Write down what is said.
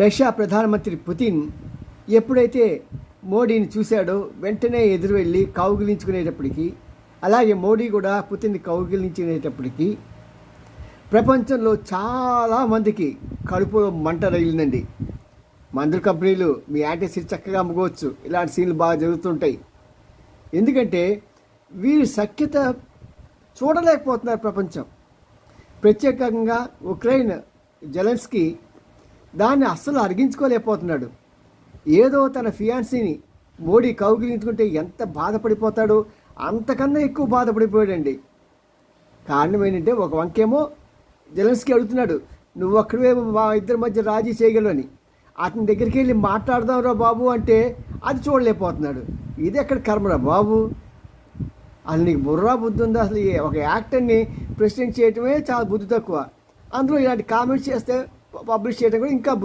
Russia ప్రధానమంత్రి Putin ఎప్పుడైతే మోడీని చూశాడో వెంటనే ఎదురు వెళ్ళి కౌగిలించుకునేటప్పటికీ, అలాగే మోడీ కూడా పుతిన్ని కౌగిలించుకునేటప్పటికీ ప్రపంచంలో చాలామందికి కడుపులో మంట రగిలిందండి. మందుల కంపెనీలు మీ యాంటీసిడ్ చక్కగా అమ్ముకోవచ్చు, ఇలాంటి సీన్లు బాగా జరుగుతుంటాయి. ఎందుకంటే వీరి సఖ్యత చూడలేకపోతున్నారు ప్రపంచం. ప్రత్యేకంగా ఉక్రెయిన్ జెలెన్స్కీ దాన్ని అస్సలు అరిగించుకోలేకపోతున్నాడు. ఏదో తన ఫియాన్సీని మోడీ కౌగిలించుకుంటే ఎంత బాధపడిపోతాడో అంతకన్నా ఎక్కువ బాధపడిపోయాడండి. కారణం ఏంటంటే, ఒక వంకేమో జెలెన్స్కీ అడుగుతున్నాడు, నువ్వు ఒక్కడే మా ఇద్దరి మధ్య రాజీ చేయగలవు అని. అతని దగ్గరికి వెళ్ళి మాట్లాడదాంరా బాబు అంటే అది చూడలేకపోతున్నాడు. ఇది ఎక్కడ కర్మరా బాబు, అసలు నీకు బుర్రా బుద్ధి ఉందా? అసలు ఒక యాక్టర్ని ప్రెసిడెంట్ చేయటమే చాలా బుద్ధి తక్కువ. అందులో ఇలాంటి కామెంట్స్ చేస్తే పబ్లిష్ చేయడం కూడా ఇంకా